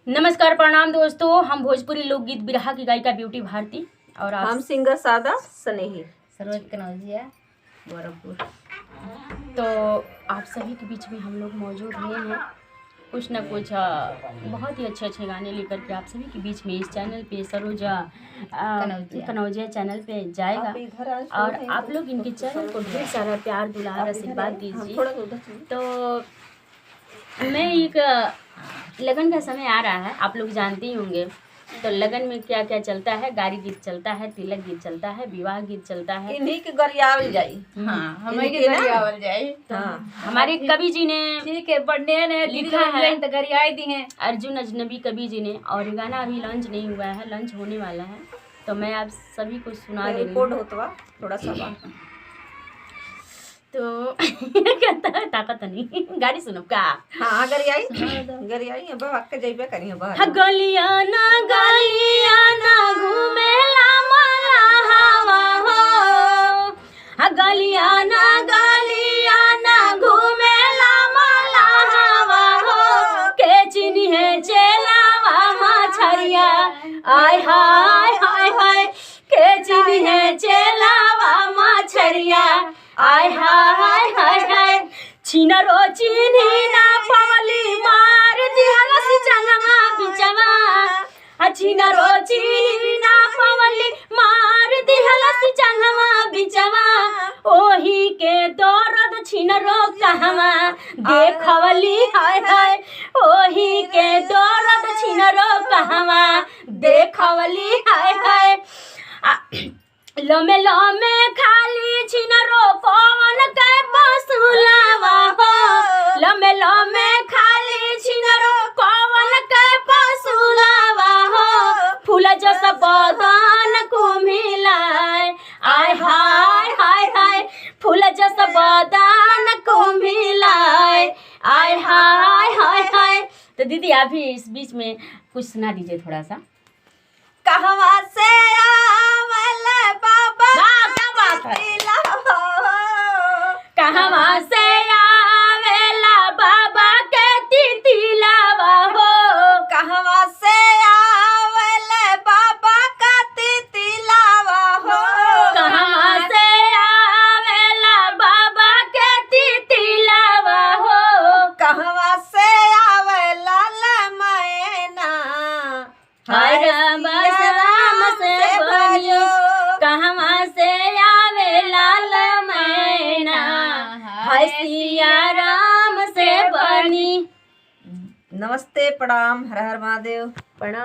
नमस्कार प्रणाम दोस्तों, हम भोजपुरी लोकगीत बिरहा की गायिका ब्यूटी भारती और हम सिंगर सादा स्नेही सरोज कनौजिया गोरखपुर। तो आप सभी के बीच में हम लोग मौजूद हुए हैं कुछ ना कुछ बहुत ही अच्छे गाने लेकर के आप सभी के बीच में इस चैनल पे सरोज कनौजिया चैनल पे जाएगा और आप लोग इनके चैनल को ढेर सारा प्यार दुलार आशीर्वाद दीजिए। तो मैं एक लगन का समय आ रहा है, आप लोग जानते ही होंगे। तो लगन में क्या क्या चलता है, गारी गीत चलता है, तिलक गीत चलता है, विवाह गीत चलता है, इन्हीं के गरियावल जाई। हाँ, हमें के गरियावल जाई। तो हमारे कवि जी ने ठीक है, बर्थडे ने लिखा है तो गरियाई दी हैं अर्जुन अजनबी कवि जी ने, और ये गाना अभी लॉन्च नहीं हुआ है, लॉन्च होने वाला है। तो मैं आप सभी को सुना दे रही हूँ थोड़ा सा तो कहता है ताकत नहीं गाड़ी सुनो का। हाँ गरियाई है बाबा के जइबे करी है बाहर। गलियाना घूमेला माला हवा हो, गलियाना घूमेला माला हवा हो, के चिनी है चेलावा मछरिया आय हाय हाय हाय, के चिनी है चेलावा मछरिया आय हाय हाय हाय, छिनरो चिन्ही ना पवली मार दिहलस जंगमा बिचवा, छिनरो चिन्ही ना पवली मार दिहलस जंगमा बिचवा, ओही के दर्द छिनरो कहवा देखवली हाय हाय, ओही के दर्द छिनरो कहवा देखवली हाय हाय, लमे लमे खाली छिनरो कौन के पसुलावा हो, लमे लमे खाली छिनरो कौन के पसुलावा हो, फूल जस बदन कुम्हिलाय आय हाय हाय हाय, फूल जस बदन कुम्हिलाय आय हाय हाय हाय। तो दीदी आप भी इस बीच में कुछ सुना दीजिए थोड़ा सा। कहवा से आवल बाबा क्या बात है, कहवा से आवेला बाबा के तितिलावा हो, कहवा से आवल बाबा का तितिलावा हो, कहवा से आवेला बाबा के तितिलावा हो, कहवा से आवला मैना हाय राम से बनियो, कहवा से आवेला मैना हाय सिया राम से बनी। नमस्ते प्रणाम, हर हर महादेव। प्रणाम।